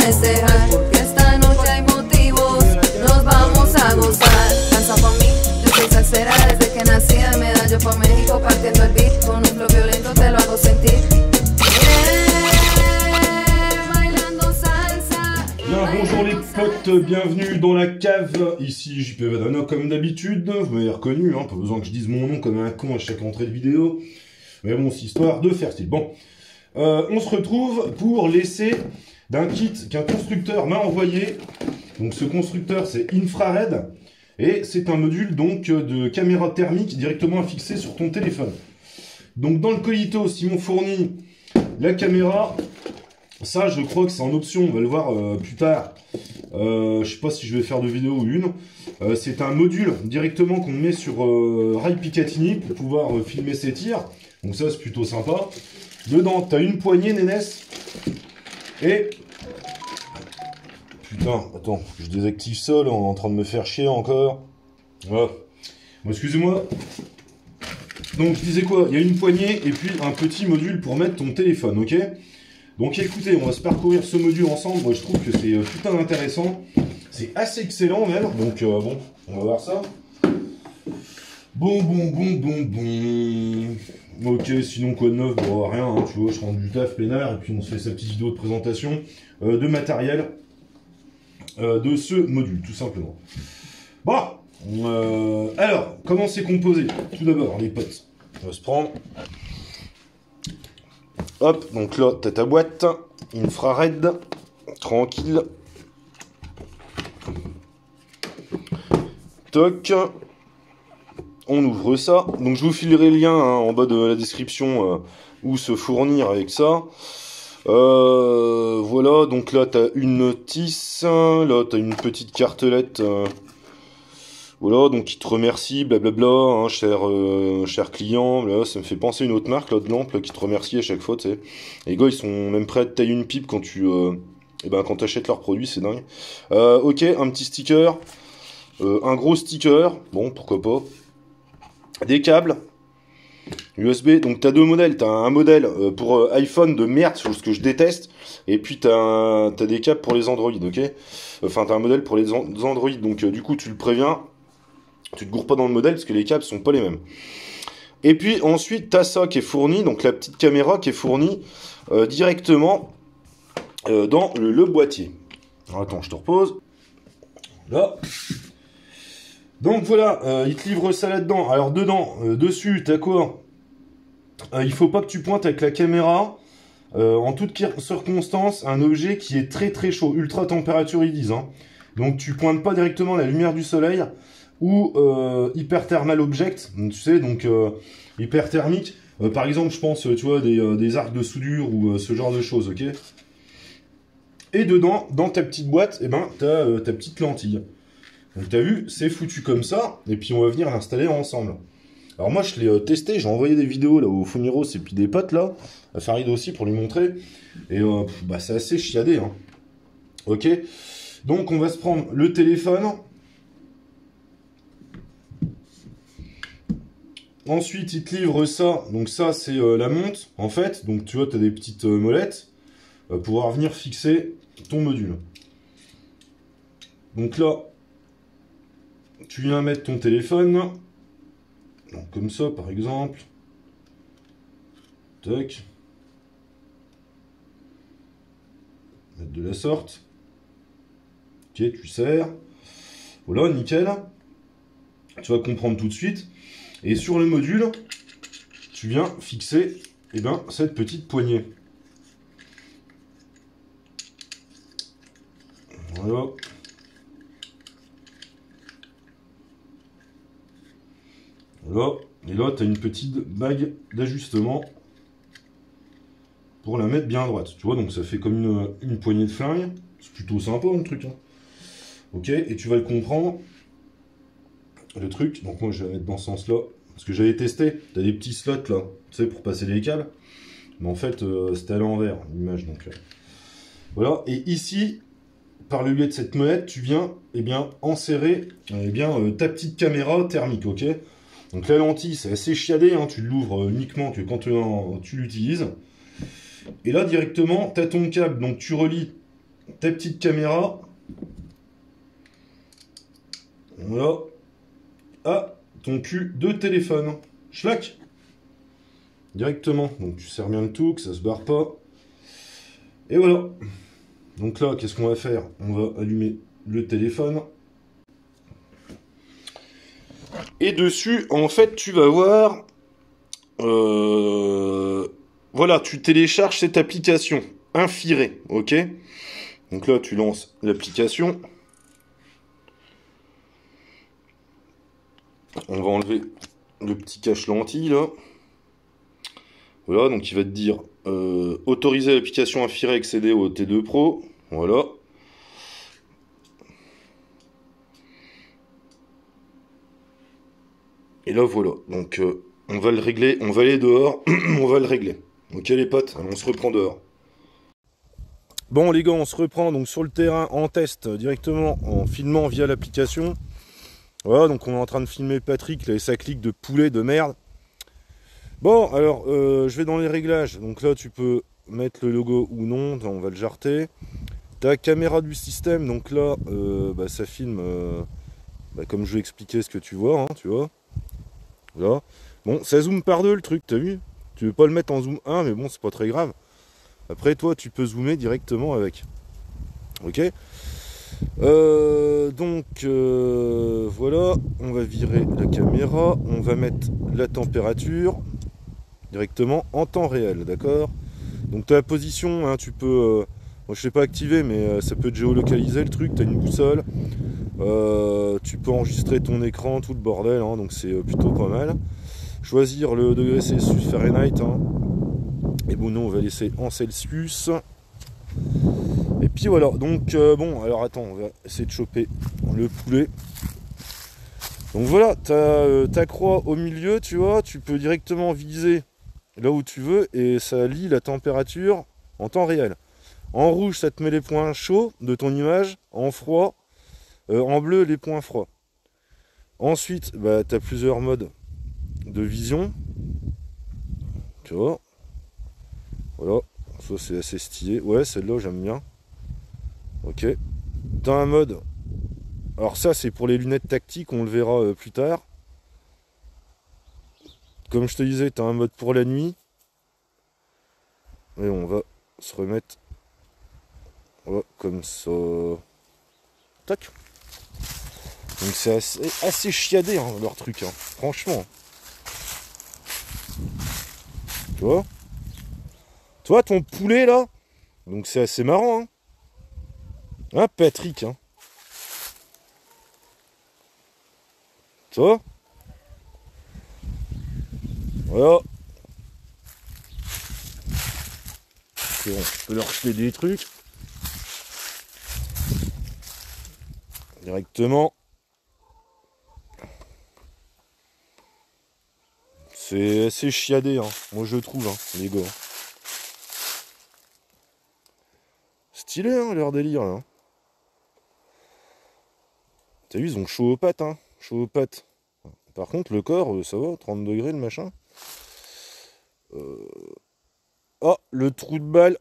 festejar, porque esta noche hay motivos, nos vamos a gozar. Danza pa' mí, yo soy salsera desde que nací, de Medallo pa' México partiendo el beat, con un flow violento te lo hago sentir. Bailando salsa. Bien, bonjour les potes, bienvenue dans la cave, ici JP Vadana comme d'habitude, vous m'avez reconnu, hein, pas besoin que je dise mon nom comme un con à chaque entrée de vidéo, mais bon, c'est histoire de faire style. Bon, on se retrouve pour l'essai d'un kit qu'un constructeur m'a envoyé. Donc ce constructeur c'est Infrared, et c'est un module donc de caméra thermique directement affixé sur ton téléphone. Donc dans le colito, ils m'ont fourni la caméra. Ça, je crois que c'est en option, on va le voir plus tard. Je sais pas si je vais faire de vidéo ou une. C'est un module directement qu'on met sur rail Picatinny pour pouvoir filmer ses tirs. Donc ça, c'est plutôt sympa. Dedans, tu as une poignée, Nénès. Et... Putain, attends, je désactive ça, là, on est en train de me faire chier encore. Voilà. Bon, excusez-moi. Donc, je disais quoi? Il y a une poignée et puis un petit module pour mettre ton téléphone, ok? Donc écoutez, on va se parcourir ce module ensemble. Moi je trouve que c'est putain intéressant. C'est assez excellent même. Donc bon, on va voir ça. Bon. Ok, sinon quoi de neuf? Bon, rien, hein, tu vois, je rentre du taf peinard et puis on se fait sa petite vidéo de présentation de matériel de ce module, tout simplement. Bon, alors, comment c'est composé? Tout d'abord, les potes, on va se prendre... Hop, donc là, t'as ta boîte, Infrared, tranquille. Toc. On ouvre ça. Donc je vous filerai le lien hein, en bas de la description où se fournir avec ça. Voilà, donc là, t'as une notice. Là, t'as une petite cartelette. Voilà, donc il te remercie, blablabla, hein, cher client. Là, ça me fait penser à une autre marque là, de lampe là, qui te remercie à chaque fois, tu sais. Les gars, ils sont même prêts à te tailler une pipe quand tu quand t'achètes leurs produits, c'est dingue. Ok, un petit sticker, un gros sticker, bon, pourquoi pas. Des câbles USB, donc t'as deux modèles. T'as un modèle pour iPhone de merde, chose que je déteste, et puis t'as des câbles pour les Android, ok. Enfin, t'as un modèle pour les Android, donc du coup, tu le préviens. Tu te gourres pas dans le modèle parce que les câbles sont pas les mêmes. Et puis ensuite, tu as ça qui est fourni, donc la petite caméra qui est fournie directement dans le boîtier. Alors, attends, je te repose. Là. Donc voilà, il te livre ça là-dedans. Alors dedans, dessus, tu as quoi? Il faut pas que tu pointes avec la caméra. En toute circonstance, un objet qui est très très chaud, ultra température ils disent. Hein. Donc tu pointes pas directement la lumière du soleil. Ou hyperthermal object, tu sais, donc hyperthermique. Par exemple, je pense, tu vois, des arcs de soudure ou ce genre de choses, ok. Et dedans, dans ta petite boîte, eh ben, t'as ta petite lentille. Donc t'as vu, c'est foutu comme ça, et puis on va venir l'installer ensemble. Alors moi, je l'ai testé, j'ai envoyé des vidéos là au Funiros et puis des potes là, à Farid aussi pour lui montrer. Et c'est assez chiadé, hein. Ok. Donc on va se prendre le téléphone. Ensuite, il te livre ça. Donc ça, c'est la monte, en fait. Donc tu vois, tu as des petites molettes pour pouvoir venir fixer ton module. Donc là, tu viens mettre ton téléphone. Donc comme ça, par exemple. Tac. Mettre de la sorte. Ok, tu serres. Voilà, nickel. Tu vas comprendre tout de suite. Et sur le module, tu viens fixer cette petite poignée. Voilà. Voilà. Et là, tu as une petite bague d'ajustement pour la mettre bien à droite. Tu vois, donc ça fait comme une poignée de flingue. C'est plutôt sympa le truc. Hein. Ok, et tu vas le comprendre. Le truc, donc moi je vais la mettre dans ce sens là, parce que j'avais testé, tu as des petits slots là, tu sais, pour passer les câbles, mais en fait c'était à l'envers l'image, donc voilà. Et ici, par le biais de cette molette, tu viens enserrer ta petite caméra thermique, ok. Donc la lentille c'est assez chiadé, hein, tu l'ouvres uniquement que quand tu l'utilises, et là directement tu as ton câble, donc tu relis ta petite caméra. Voilà. À ton cul de téléphone. Schlac. Directement. Donc tu serres bien le tout, que ça se barre pas. Et voilà. Donc là, qu'est-ce qu'on va faire? On va allumer le téléphone. Et dessus, en fait, tu vas voir... voilà, tu télécharges cette application. Infiré, ok? Donc là, tu lances l'application. On va enlever le petit cache-lentille, là. Voilà, donc il va te dire autoriser l'application Infiré à accéder au T2 Pro. Voilà. Et là, voilà. Donc, on va le régler. On va aller dehors. On va le régler. Ok, les potes? Allez, on se reprend dehors. Bon, les gars, on se reprend donc sur le terrain en test directement en filmant via l'application. Voilà, donc on est en train de filmer Patrick, là, et ça clique de poulet de merde. Bon, alors, je vais dans les réglages. Donc là, tu peux mettre le logo ou non. On va le jarter. Ta caméra du système, donc là, bah, ça filme, bah, comme je vais expliquer ce que tu vois, hein, tu vois. Là. Bon, ça zoome par deux le truc, t'as vu? Tu veux pas le mettre en zoom 1, mais bon, c'est pas très grave. Après, toi, tu peux zoomer directement avec. Ok? Donc, voilà, on va virer la caméra. On va mettre la température directement en temps réel, d'accord? Donc, ta position, hein, tu peux... moi, je sais pas activer, mais ça peut te géolocaliser le truc. Tu as une boussole. Tu peux enregistrer ton écran, tout le bordel, hein, donc c'est plutôt pas mal. Choisir le degré Celsius Fahrenheit. Hein. Et bon, nous, on va laisser en Celsius. Et puis voilà. Donc, bon, alors attends, on va essayer de choper le poulet. Donc voilà, tu as ta croix au milieu, tu vois. Tu peux directement viser là où tu veux et ça lit la température en temps réel. En rouge, ça te met les points chauds de ton image. En froid, en bleu, les points froids. Ensuite, bah, tu as plusieurs modes de vision. Tu vois. Voilà. Ça, c'est assez stylé. Ouais, celle-là, j'aime bien. Ok. Tu as un mode. Alors, ça, c'est pour les lunettes tactiques. On le verra plus tard. Comme je te disais, tu as un mode pour la nuit. Et on va se remettre. Voilà, comme ça. Tac. Donc c'est assez chiadé hein, leur truc, hein, franchement. Tu vois? Toi, ton poulet là. Donc c'est assez marrant, hein. Hein, Patrick, hein. Tu vois? Voilà. C'est bon, je peux leur jeter des trucs. Directement. C'est assez chiadé, hein. Moi je trouve, hein, les gars. Stylé, hein, leur délire, là. T'as vu, ils ont chaud aux pattes, hein. Chaud aux pattes. Par contre, le corps, ça va, 30 degrés, le machin. Oh, le trou de balle.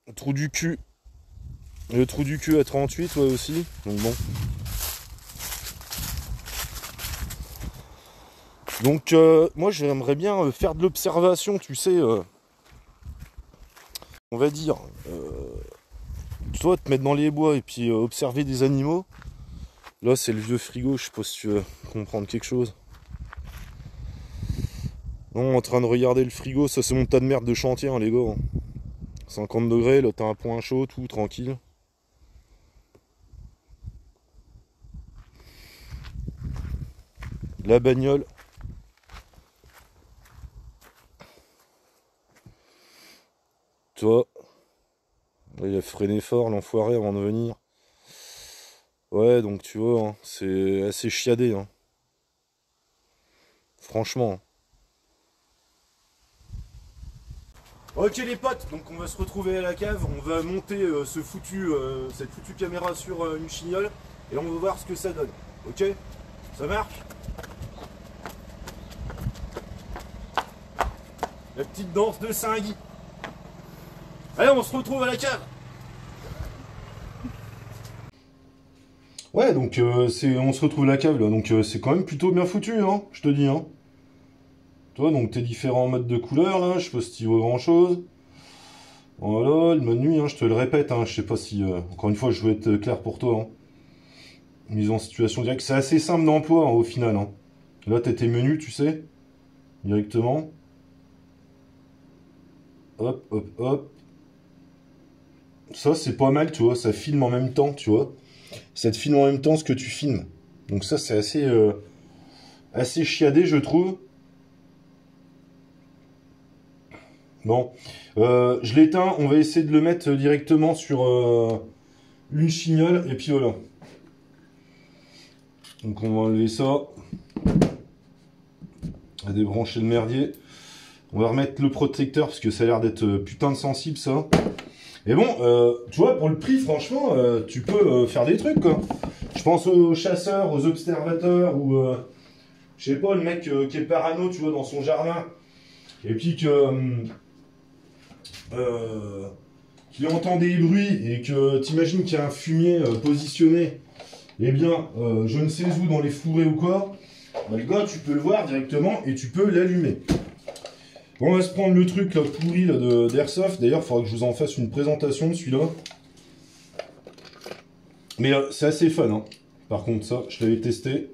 Le trou du cul. Le trou du cul à 38, ouais, aussi. Donc bon. Donc, moi, j'aimerais bien faire de l'observation, tu sais. On va dire. Toi, te mettre dans les bois et puis observer des animaux. Là, c'est le vieux frigo, je sais pas si tu veux comprendre quelque chose. Non, en train de regarder le frigo, ça c'est mon tas de merde de chantier, hein, les gars. 50 degrés, là, t'as un point chaud, tout, tranquille. La bagnole. Toi. Là, il a freiné fort, l'enfoiré, avant de venir. Ouais, donc tu vois, hein, c'est assez chiadé. Hein. Franchement. Ok les potes, donc on va se retrouver à la cave. On va monter cette foutue caméra sur une chignole. Et on va voir ce que ça donne. Ok? Ça marche? La petite danse de Saint-Guy. Allez, on se retrouve à la cave. Ouais, donc on se retrouve à la cave là, donc c'est quand même plutôt bien foutu, hein, je te dis, hein. Toi, donc tes différents modes de couleurs là, je sais pas si tu vois grand chose. Voilà, le menu, hein, je te le répète, hein, je sais pas si, encore une fois, je veux être clair pour toi, hein. Mise en situation directe, c'est assez simple d'emploi, hein, au final, hein. Là, t'as tes menus, tu sais, directement. Hop, hop, hop. Ça, c'est pas mal, tu vois, ça filme en même temps, tu vois. Ça te filme en même temps ce que tu filmes. Donc ça, c'est assez chiadé, je trouve. Bon, je l'éteins, on va essayer de le mettre directement sur une chignole, et puis voilà. Donc on va enlever ça. On va débrancher le merdier. On va remettre le protecteur, parce que ça a l'air d'être putain de sensible, ça. Et bon, tu vois, pour le prix, franchement, tu peux faire des trucs, quoi. Je pense aux chasseurs, aux observateurs, ou... je sais pas, le mec qui est parano, tu vois, dans son jardin. Et puis que... qu'il entend des bruits et que t'imagines qu'il y a un fumier positionné, eh bien, je ne sais où, dans les fourrés ou quoi, bah, le gars, tu peux le voir directement et tu peux l'allumer. Bon, on va se prendre le truc là, pourri là, d'Airsoft. D'ailleurs, il faudra que je vous en fasse une présentation de celui-là. Mais c'est assez fun, hein. Par contre, ça, je l'avais testé.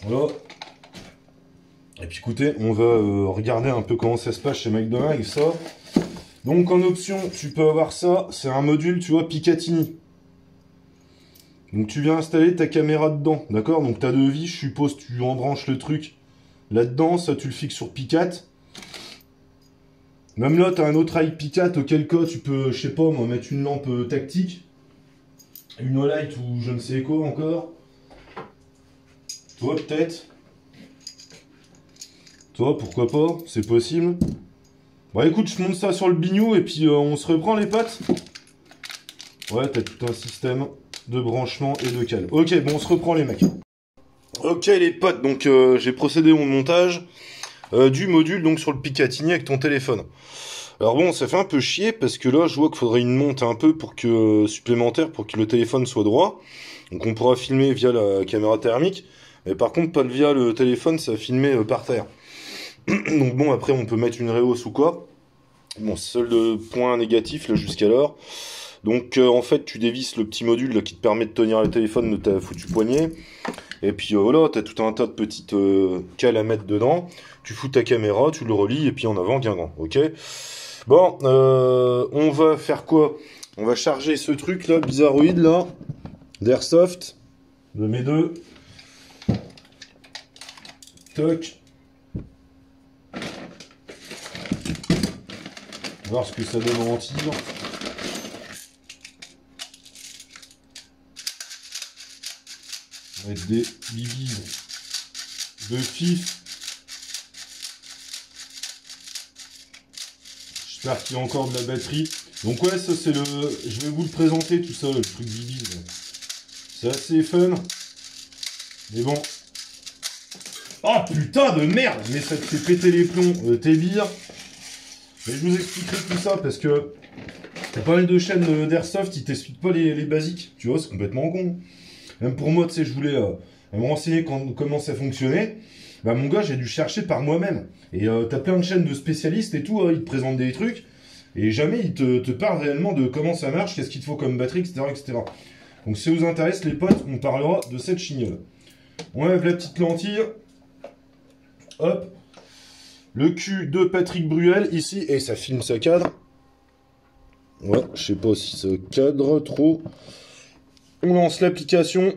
Voilà. Et puis écoutez, on va regarder un peu comment ça se passe chez McDonald's avec ça. Donc en option, tu peux avoir ça. C'est un module, tu vois, Picatinny. Donc tu viens installer ta caméra dedans, d'accord? Donc t'as deux vis, je suppose, tu embranches le truc là-dedans. Ça, tu le fixes sur Picat. Même là, t'as un autre eye Picat, auquel cas tu peux, je sais pas, moi, mettre une lampe tactique. Une Olight ou je ne sais quoi encore. Toi, peut-être. Toi, pourquoi pas, c'est possible. Bon, écoute, je monte ça sur le bignou et puis on se reprend les potes. Ouais, t'as tout un système de branchement et de cale. Ok, bon, on se reprend les mecs. Ok, les potes, donc j'ai procédé au montage du module donc sur le Picatinny avec ton téléphone. Alors bon, ça fait un peu chier parce que là, je vois qu'il faudrait une monte un peu pour que supplémentaire pour que le téléphone soit droit. Donc on pourra filmer via la caméra thermique, mais par contre pas via le téléphone, ça va filmer par terre. Donc bon, après on peut mettre une rehausse ou quoi. Bon, seul point négatif là jusqu'alors. Donc en fait tu dévisses le petit module là, qui te permet de tenir le téléphone de ta foutu poignet. Et puis voilà, t'as tout un tas de petites cales à mettre dedans. Tu fous ta caméra, tu le relis et puis en avant Guingamp, ok. Bon, on va faire quoi? On va charger ce truc là, bizarroïde là, d'Airsoft, de mes deux. Toc. Voir ce que ça donne en tir. Avec des bibis de fif. J'espère qu'il y a encore de la batterie. Donc ouais, ça c'est le... Je vais vous le présenter tout ça, le truc bibis. C'est assez fun. Mais bon. Oh putain de merde! Mais ça te fait péter les plombs, tes bires. Mais je vous expliquerai tout ça parce que t'as pas mal de chaînes d'Airsoft, ils t'expliquent pas les basiques. Tu vois, c'est complètement con. Même pour moi, tu sais, je voulais me renseigner comment ça fonctionnait. Bah mon gars, j'ai dû chercher par moi-même. Et t'as plein de chaînes de spécialistes et tout, hein, ils te présentent des trucs. Et jamais ils te parlent réellement de comment ça marche, qu'est-ce qu'il te faut comme batterie, etc., etc. Donc si ça vous intéresse, les potes, on parlera de cette chignole. On enlève la petite lentille. Hop. Le cul de Patrick Bruel, ici. Et ça filme, ça cadre. Ouais, je sais pas si ça cadre trop. On lance l'application.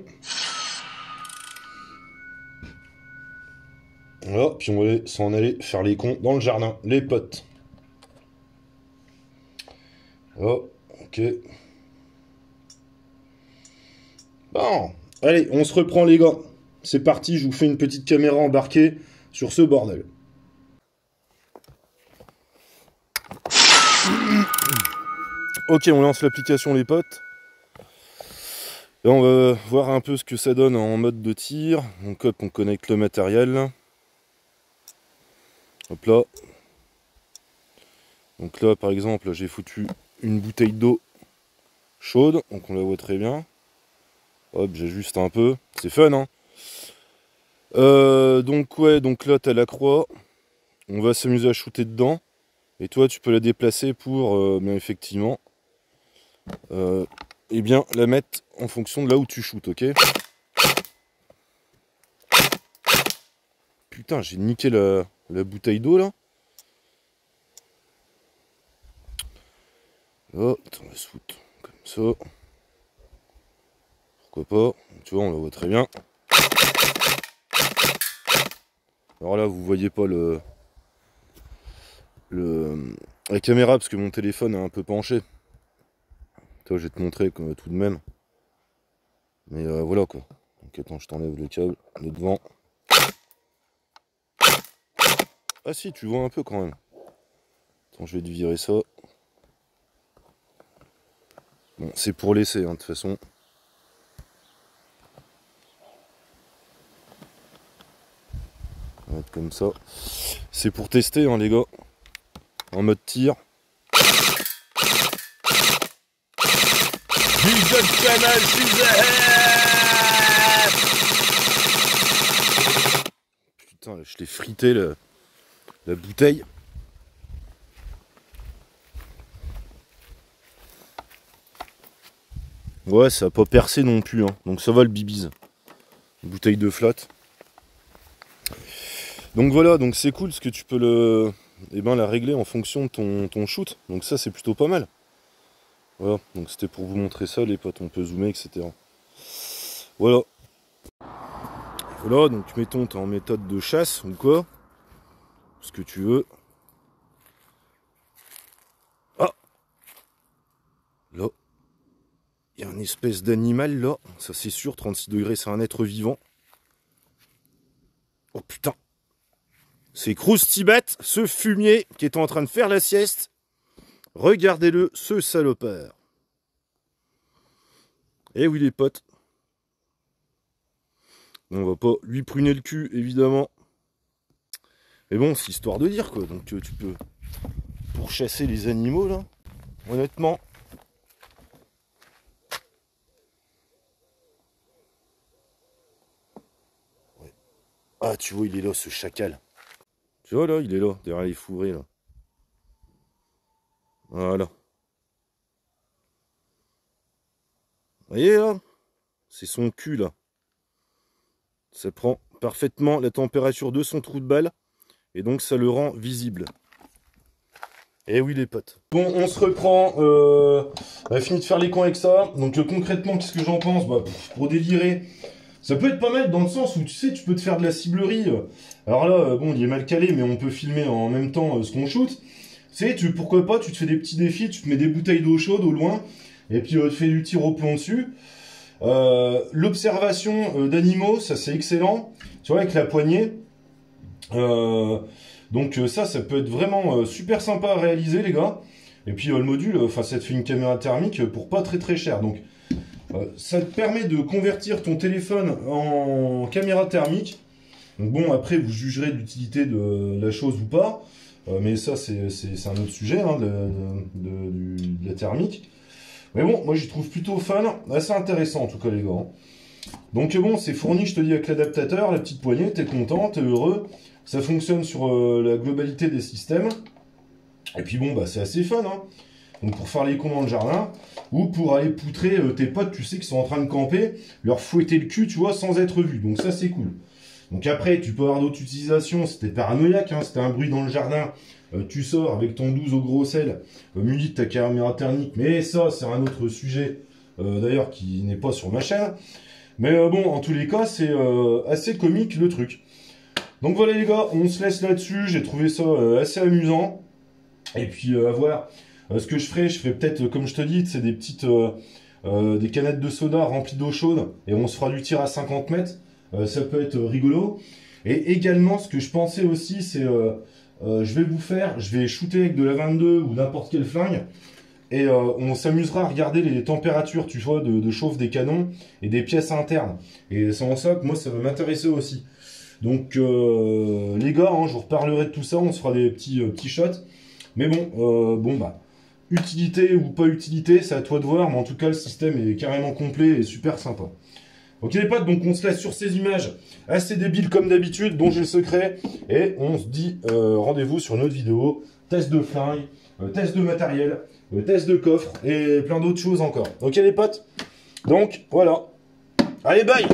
Voilà, puis on va s'en aller faire les cons dans le jardin, les potes. Oh, ok. Bon, allez, on se reprend les gars. C'est parti, je vous fais une petite caméra embarquée sur ce bordel. Ok, on lance l'application les potes. Là, on va voir un peu ce que ça donne en mode de tir. Donc hop, on connecte le matériel. Hop là. Donc là, par exemple, j'ai foutu une bouteille d'eau chaude, donc on la voit très bien. Hop, j'ajuste un peu, c'est fun hein. Donc ouais, donc là t'as la croix, on va s'amuser à shooter dedans, et toi tu peux la déplacer pour, bien effectivement, et bien la mettre en fonction de là où tu shootes, ok? Putain, j'ai niqué la bouteille d'eau là. Là, attends, on va se foutre comme ça. Pourquoi pas? Tu vois, on la voit très bien. Alors là, vous voyez pas la caméra parce que mon téléphone est un peu penché. Toi, je vais te montrer tout de même. Mais voilà quoi. Donc attends, je t'enlève le câble de devant. Ah si, tu vois un peu quand même. Attends, je vais te virer ça. Bon, c'est pour laisser, hein, de toute façon. On va être comme ça. C'est pour tester, hein, les gars. En mode tir. Putain, là, je l'ai frité la bouteille. Ouais, ça a pas percé non plus, hein. Donc ça va le bibise. Bouteille de flotte. Donc voilà, donc c'est cool parce que tu peux la régler en fonction de ton shoot. Donc ça c'est plutôt pas mal. Voilà, donc c'était pour vous montrer ça les potes, on peut zoomer, etc. Voilà. Voilà, donc mettons t'es en méthode de chasse ou quoi. Ce que tu veux. Ah, là. Il y a une espèce d'animal là, ça c'est sûr, 36 degrés, c'est un être vivant. Oh putain. C'est Croustibat, ce fumier qui est en train de faire la sieste. Regardez-le, ce salopard. Eh oui les potes. On va pas lui pruner le cul, évidemment. Mais bon, c'est histoire de dire quoi. Donc tu peux pourchasser les animaux là. Honnêtement. Ouais. Ah tu vois, il est là ce chacal. Tu vois là, il est là, derrière les fourrés là. Voilà. Vous voyez là? C'est son cul là. Ça prend parfaitement la température de son trou de balle. Et donc ça le rend visible. Eh oui les potes. Bon, on se reprend. On a fini de faire les coins avec ça. Donc concrètement, qu'est-ce que j'en pense? Bah, pour délirer, ça peut être pas mal dans le sens où tu sais, tu peux te faire de la ciblerie. Alors là, bon, il est mal calé, mais on peut filmer en même temps ce qu'on shoot. Tu sais, pourquoi pas, tu te fais des petits défis, tu te mets des bouteilles d'eau chaude au loin, et puis tu fais du tir au plomb dessus. L'observation d'animaux, ça c'est excellent. Tu vois, avec la poignée. Donc ça peut être vraiment super sympa à réaliser les gars. Et puis le module, ça te fait une caméra thermique pour pas très cher. Donc ça te permet de convertir ton téléphone en caméra thermique. Donc bon, après vous jugerez de l'utilité de la chose ou pas. Mais ça c'est un autre sujet hein, de la thermique. Mais bon, moi j'y trouve plutôt fun, assez intéressant en tout cas les gars. Donc bon, c'est fourni, je te dis, avec l'adaptateur, la petite poignée, t'es content, t'es heureux. Ça fonctionne sur la globalité des systèmes. Et puis bon, bah c'est assez fun, hein. Donc pour faire les cons dans le jardin, ou pour aller poutrer tes potes, tu sais, qui sont en train de camper, leur fouetter le cul, tu vois, sans être vus. Donc ça, c'est cool. Donc après, tu peux avoir d'autres utilisations, si t'es paranoïaque, hein, si t'as un bruit dans le jardin, tu sors avec ton 12 au gros sel, muni de ta caméra thermique, mais ça, c'est un autre sujet, d'ailleurs, qui n'est pas sur ma chaîne. Mais bon, en tous les cas, c'est assez comique, le truc. Donc voilà les gars, on se laisse là-dessus, j'ai trouvé ça assez amusant. Et puis à voir ce que je ferai peut-être, comme je te dis, c'est des petites des canettes de soda remplies d'eau chaude, et on se fera du tir à 50 mètres, ça peut être rigolo. Et également, ce que je pensais aussi, c'est je vais shooter avec de la 22 ou n'importe quel flingue, et on s'amusera à regarder les températures, tu vois, de chauffe des canons et des pièces internes. Et c'est en ça que moi, ça va m'intéresser aussi. Donc les gars, hein, je vous reparlerai de tout ça, on se fera des petits shots. Mais bon, utilité ou pas utilité, c'est à toi de voir, mais en tout cas, le système est carrément complet et super sympa. Ok les potes, donc on se laisse sur ces images assez débiles comme d'habitude, dont j'ai le secret, et on se dit rendez-vous sur une autre vidéo, test de flingue, test de matériel, test de coffre, et plein d'autres choses encore. Ok les potes? Donc, voilà. Allez, bye!